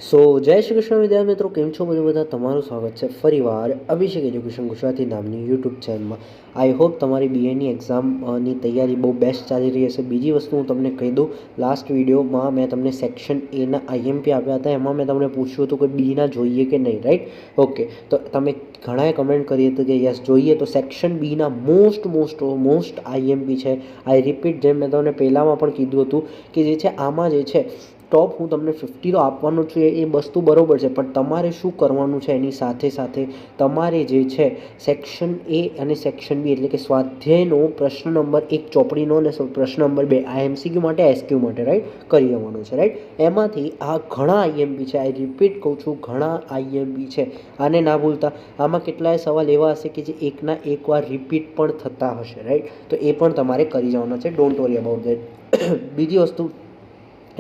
સો જય શ્રી કૃષ્ણ વિદ્યાર્થી મિત્રો, કેમ છો બધા? તમારું સ્વાગત છે ફરીવાર અભિષેક એજ્યુકેશન ગુજરાતી નામની યુટ્યુબ ચેનલમાં. આઈ હોપ તમારી બીએની એક્ઝામની તૈયારી બહુ બેસ્ટ ચાલી રહી હશે. બીજી વસ્તુ હું તમને કહી દઉં, લાસ્ટ વિડીયોમાં મેં તમને સેક્શન એના આઈએમપી આપ્યા હતા. એમાં મેં તમને પૂછ્યું હતું કે બીના જોઈએ કે નહીં, રાઈટ? ઓકે, તો તમે ઘણાએ કમેન્ટ કરી હતી કે યસ જોઈએ. તો સેક્શન બીના મોસ્ટ આઈએમપી છે. આઈ રિપીટ, જેમ મેં તમને પહેલાંમાં પણ કીધું હતું કે જે છે આમાં જે છે ટોપ હું તમને 50 તો આપવાનું છું, એ વસ્તુ બરાબર છે. પણ તમારે શું કરવાનું છે એની સાથે સાથે તમારે જે છે સેક્શન એ અને સેક્શન બી એટલે કે સ્વાધ્યાયનો પ્રશ્ન નંબર 1 ચોપડીનો અને પ્રશ્ન નંબર 2 આ એમસીક્યુ માટે એસક્યુ માટે રાઈટ કરી દેવાનું છે, રાઈટ? એમાંથી આ ઘણા આઈએમપી છે. આઈ રિપીટ કહું છું, ઘણા આઈએમપી છે. આને ના ભૂલતા. આમાં કેટલાય સવાલ એવા હશે કે જે એકના એક વાર રિપીટ પણ થતા હશે, રાઈટ? તો એ પણ તમારે કરી જવાના છે. Don't worry about that. બીજી વસ્તુ,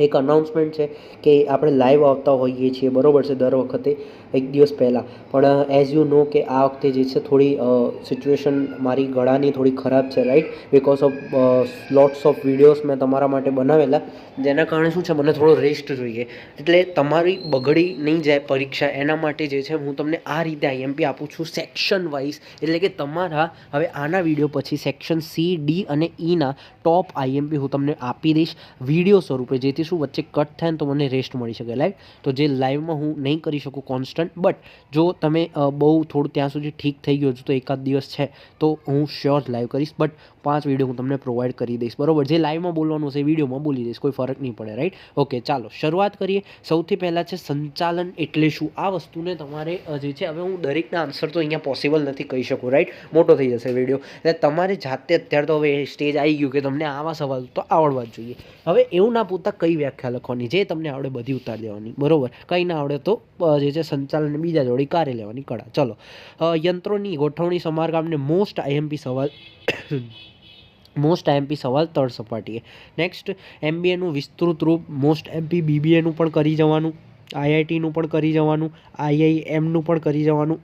એક અનાઉન્સમેન્ટ છે કે આપણે લાઈવ આવતા હોઈએ છીએ, બરાબર છે, દર વખતે એક દિવસ પહેલાં. પણ એઝ યુ નો કે આ વખતે જે છે થોડી સિચ્યુએશન મારી ગળાની થોડી ખરાબ છે, right? Because of lots of videos મેં તમારા માટે બનાવેલા, જેના કારણે શું છે મને થોડો રેસ્ટ જોઈએ. એટલે તમારી બગડી નહીં જાય પરીક્ષા, એના માટે જે છે હું તમને આ રીતે આઈએમપી આપું છું સેક્શન વાઇઝ. એટલે કે તમારા હવે આના વિડીયો પછી સેક્શન સી, ડી અને ઈના ટોપ આઈએમપી હું તમને આપી દઈશ વિડીયો સ્વરૂપે, જેથી શું વચ્ચે કટ થાય ને તો મને રેસ્ટ મળી શકે, રાઈટ? તો જે લાઈવમાં હું નહીં કરી શકું કોન્સ્ટન્ટ, બટ જો તમે બહુ થોડું ત્યાં સુધી ઠીક થઈ ગયો છો તો એકાદ દિવસ છે તો હું શ્યોર લાઈવ કરીશ. બટ 5 વિડીયો હું તમને પ્રોવાઈડ કરી દઈશ, બરાબર? જે લાઈવમાં બોલવાનું છે એ વિડીયોમાં બોલી દઈશ, કોઈ ફરક નહીં પડે, રાઈટ? ઓકે, ચાલો શરૂઆત કરીએ. સૌથી પહેલાં છે સંચાલન એટલે શું. આ વસ્તુને તમારે જે છે, હવે હું દરેકના આન્સર તો અહીંયા પોસિબલ નથી કહી શકું, રાઈટ? મોટો થઈ જશે વિડીયો. એટલે તમારે જાતે અત્યારે તો હવે સ્ટેજ આવી ગયું કે તમને આવા સવાલ તો આવડવા જ જોઈએ. હવે એવું ના પૂછતા કઈ વ્યાખ્યા લખવાની, જે તમને આવડે બધી ઉતાર દેવાની, બરાબર? કંઈ ના આવડે તો જે છે સંચાલન બીજા જોડી કાર્ય લેવાની કળા. ચલો, યંત્રોની ગોઠવણી સમારકામને મોસ્ટ આઈએમપી સવાલ તળ સપાટીએ. નેક્સ્ટ, એમબીએનું વિસ્તૃત રૂપ મોસ્ટ એમપી. બીબીએનું પણ કરી જવાનું, આઈઆઈટીનું પણ કરી જવાનું, આઈઆઈએમનું પણ કરી જવાનું.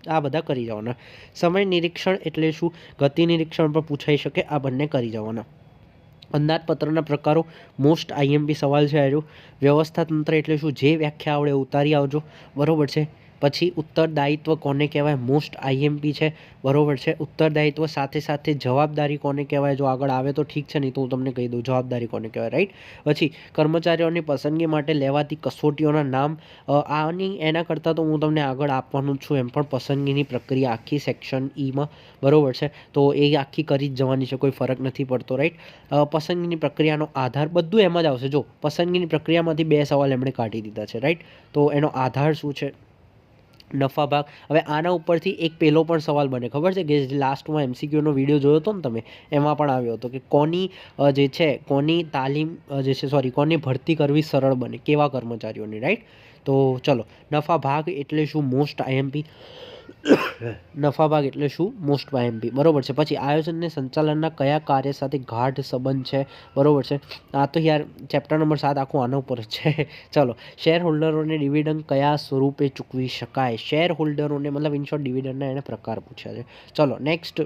આ બધા કરી જવાના. સમય નિરીક્ષણ એટલે શું, ગતિ નિરીક્ષણ પણ પૂછાઈ શકે, આ બંને કરી જવાના. અંદાજપત્રના પ્રકારો મોસ્ટ આઈએમપી સવાલ છે આજુ. વ્યવસ્થા તંત્ર એટલે શું, જે વ્યાખ્યા આવડે ઉતારી આવજો, બરાબર છે? પછી ઉત્તરદાયિત્વ કોને કહેવાય, મોસ્ટ આઈએમપી છે, બરાબર છે? ઉત્તરદાયિત્વ સાથે સાથે જવાબદારી કોને કહેવાય, જો આગળ આવે તો ઠીક છે, નહીં તો હું તમને કહી દઉં જવાબદારી કોને કહેવાય, રાઈટ? પછી કર્મચારીઓની પસંદગી માટે લેવાતી કસોટીઓના નામ. એના કરતાં તો હું તમને આગળ આપવાનું જ છું એમ પણ પસંદગીની પ્રક્રિયા આખી સેક્શન ઈમાં, બરાબર છે? તો એ આખી કરી જ જવાની છે, કોઈ ફરક નથી પડતો, રાઈટ? પસંદગીની પ્રક્રિયાનો આધાર બધું એમ જ આવશે. જો પસંદગીની પ્રક્રિયામાંથી 2 સવાલ એમણે કાઢી દીધા છે, રાઈટ? તો એનો આધાર શું છે, નફા ભાગ. હવે આના ઉપરથી એક પહેલો પણ સવાલ બને, ખબર છે કે લાસ્ટમાં એમસીક્યુનો વિડીયો જોયો હતો ને તમે, એમાં પણ આવ્યો હતો કે કોની જે છે કોની તાલીમ જે છે કોની ભરતી કરવી સરળ બને, કેવા કર્મચારીઓની, રાઈટ? તો ચલો, નફા ભાગ એટલે શું, મોસ્ટ આઈએમપી. નફા ભાગ એટલે શું, મોસ્ટ આઈએમપી, બરાબર છે? પછી આયોજન અને સંચાલનના કયા કાર્ય સાથે ગાઢ સંબંધ છે, બરાબર છે? આ તો યાર ચેપ્ટર નંબર 7 આખું આના ઉપર જ છે. ચલો, શેર હોલ્ડરોને ડિવિડન્ડ કયા સ્વરૂપે ચૂકવી શકાય. શેર હોલ્ડરોને મતલબ ઇનશોર્ટ ડિવિડન્ડના એને પ્રકાર પૂછ્યા છે. ચલો નેક્સ્ટ,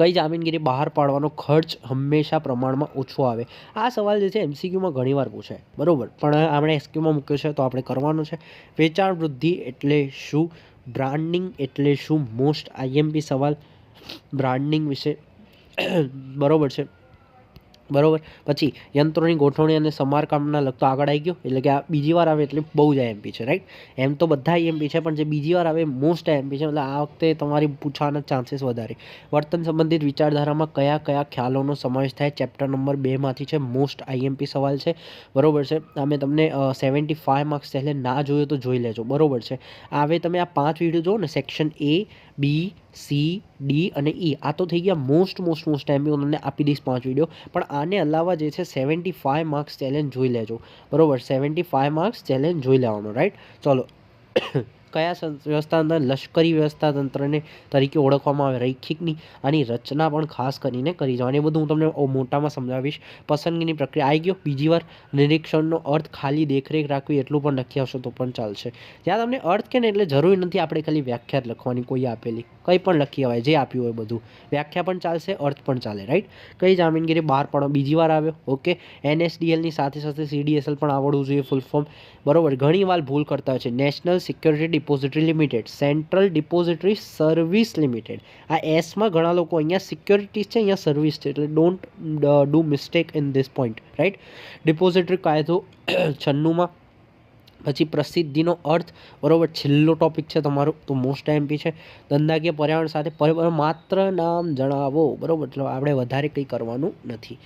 કઈ જામીનગીરી બહાર પાડવાનો ખર્ચ હંમેશા પ્રમાણમાં ઓછો આવે. આ સવાલ જે છે એમસીક્યુમાં ઘણીવાર પૂછાય, બરાબર? પણ આપણે એસક્યુમાં મૂક્યો છે તો આપણે કરવાનું છે. વેચાણ વૃદ્ધિ એટલે શું, બ્રાન્ડિંગ એટલે શું, મોસ્ટ આઈએમપી સવાલ બ્રાન્ડિંગ વિશે, બરાબર છે? બરાબર. પછી યંત્રોની ગોઠવણી અને સમારકામના લગતો આગળ આવી ગયો, એટલે કે આ બીજી વાર આવે એટલે બહુ જ આઈએમપી છે, રાઈટ? એમ તો બધા આઈએમપી છે, પણ જે બીજી વાર આવે મોસ્ટ આઈએમપી છે, એટલે આ વખતે તમારી પૂછવાના ચાન્સીસ વધારે. વર્તન સંબંધિત વિચારધારામાં કયા કયા ખ્યાલોનો સમાવેશ થાય, ચેપ્ટર નંબર 2માંથી છે, મોસ્ટ આઈએમપી સવાલ છે, બરાબર છે? અમે તમને 75 માર્ક્સ પહેલે ના જોયો તો જોઈ લેજો, બરાબર છે? હવે તમે આ 5 વિડીયો જુઓ ને, section A, B, C, D અને ઈ, આ તો થઈ ગયા મોસ્ટ આઈએમપી. હું તમને આપી દઈશ 5 વિડીયો. પણ આને અલાવા જે છે 75 માર્ક્સ ચેલેન્જ જોઈ લેજો, બરાબર? 75 માર્ક્સ ચેલેન્જ જોઈ લેવાનો, રાઈટ? ચલો, કયા વ્યવસ્થા લશ્કરી વ્યવસ્થા તંત્રને તરીકે ઓળખવામાં આવે રૈખિકની આની રચના પણ ખાસ કરીને કરી જવાની. એ બધું હું તમને મોટામાં સમજાવીશ. પસંદગીની પ્રક્રિયા આવી ગયો. બીજી વાર નિરીક્ષણનો અર્થ ખાલી દેખરેખ રાખવી એટલું પણ લખી આવશો તો પણ ચાલશે. જ્યાં તમને અર્થ કે ને એટલે જરૂરી નથી આપણે ખાલી વ્યાખ્યા જ લખવાની કોઈ આપેલી, કંઈ પણ લખી આવાય જે આપ્યું હોય બધું. વ્યાખ્યા પણ ચાલશે, અર્થ પણ ચાલે, રાઈટ. કઈ જામીનગીરી બહાર પાડો બીજી વાર આવ્યો. ઓકે, NSDLની સાથે સાથે CDSL પણ આવડવું જોઈએ ફૂલ ફોર્મ. બરોબર, ઘણી વાર ભૂલ કરતા હોય છે. National security depository limited, central depository service limited. આ એસમાં ઘણા લોકો અહીંયા સિક્યોરિટી છે, અહીંયા સર્વિસ છે, એટલે don't do mistake in this point, right. Depository કાયદો 96માં. પછી પ્રસિદ્ધિનો અર્થ, બરોબર, છેલ્લો ટોપિક છે તમારો, તો મોસ્ટ MP છે. ધંધાકીય પર્યાવરણ સાથે માત્ર નામ જણાવો, બરોબર, એટલે આપણે વધારે કંઈ કરવાનું નથી.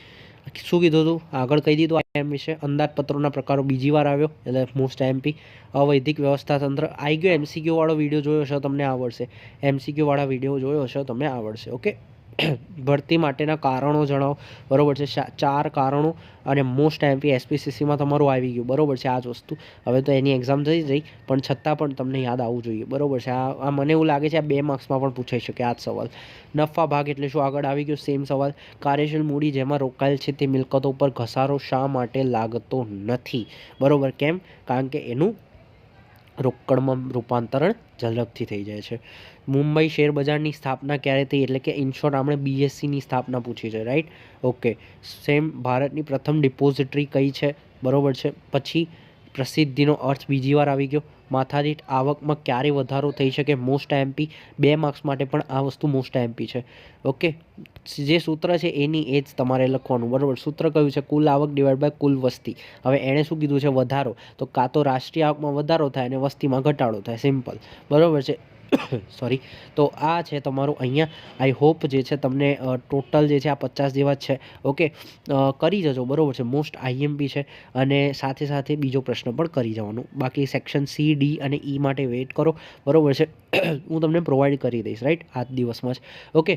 શું કીધું હતું આગળ કહી દીધું IIM વિશે. અંદાજપત્રોના પ્રકારો બીજી વાર આવ્યો, એટલે મોસ્ટ MP. અવૈધિક વ્યવસ્થા તંત્ર આવી ગયો. MCQ વાળો વિડીયો જોયો હશે તમને આવડશે. MCQ વાળા વિડીયો જોયો હશે તમને આવડશે. ઓકે, ભરતી માટેના કારણો જણાવો, બરોબર છે. 4 કારણો અને મોસ્ટ MP SPCCમાં તમારું આવી ગયું, બરોબર છે. આ જ વસ્તુ હવે તો એની એક્ઝામ થઈ જઈ, પણ છતાં પણ તમને યાદ આવવું જોઈએ, બરોબર છે. આ મને એવું લાગે છે આ 2 માર્ક્સમાં પણ પૂછાઈ શકે આ જ સવાલ. નફા ભાગ એટલે શું આગળ આવી ગયો, સેમ સવાલ. કાર્યશીલ મૂડી જેમાં રોકાયેલ છે તે મિલકતો ઉપર ઘસારો શા માટે લાગતો નથી, બરોબર, કેમ? કારણ કે એનું રોકડમાં રૂપાંતરણ ઝડપથી થઈ જાય છે. મુંબઈ શેર બજારની સ્થાપના ક્યારે થઈ, એટલે કે ઇન શોર્ટ આપણે BSEની સ્થાપના પૂછી છે, રાઈટ. Okay, same. ભારતની પ્રથમ ડિપોઝિટરી કઈ છે, બરોબર છે. પછી પ્રસિદ્ધિનો અર્થ બીજી વાર આવી ગયો. માથાદીઠ આવકમાં ક્યારે વધારો થઈ શકે, મોસ્ટ MP. 2 માર્ક્સ માટે પણ આ વસ્તુ મોસ્ટ MP છે. ઓકે, જે સૂત્ર છે એની એ જ તમારે લખવાનું, બરોબર. સૂત્ર કયું છે, કુલ આવક ડિવાઈડ બાય કુલ વસ્તી. હવે એણે શું કીધું છે, વધારો, તો કાં તો રાષ્ટ્રીય આવકમાં વધારો થાય અને વસ્તીમાં ઘટાડો થાય, સિમ્પલ, બરોબર છે. સોરી. તો આ છે તમારું અહીંયા. આઈ હોપ જે છે તમને ટોટલ જે છે આ 50 જેવા જ છે. ઓકે, કરી જજો, બરોબર છે. મોસ્ટ IMP છે અને સાથે સાથે બીજો પ્રશ્ન પણ કરી જવાનું. બાકી સેક્શન C, D અને E માટે વેઇટ કરો, બરોબર છે. હું તમને પ્રોવાઈડ કરી દઈશ, રાઈટ, આ દિવસમાં જ. ઓકે,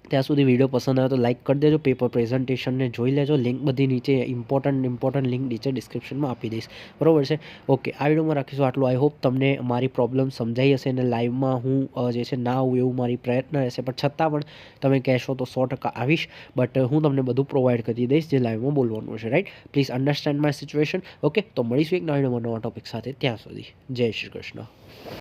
ત્યાં સુધી વિડીયો પસંદ આવે તો લાઇક કરી દેજો. પેપર પ્રેઝન્ટેશનને જોઈ લેજો. લિંક બધી નીચે ઇમ્પોર્ટન્ટ લિંક નીચે ડિસ્ક્રિપ્શનમાં આપી દઈશ, બરોબર છે. ઓકે, આ વિડીયોમાં રાખીશું આટલું. આઈ હોપ તમને મારી પ્રોબ્લેમ સમજાઈ હશે અને લાઈવમાં હું જે છે ના આવું એવું મારી પ્રયત્ન રહેશે, પણ છતાં પણ તમે કહેશો તો 100% આવીશ. બટ હું તમને બધું પ્રોવાઈડ કરી દઈશ જે લાઈવમાં બોલવાનું છે, right. Please understand my situation. Okay, તો મળીશું એક નવા ટોપિક સાથે. ત્યાં સુધી જય શ્રી કૃષ્ણ.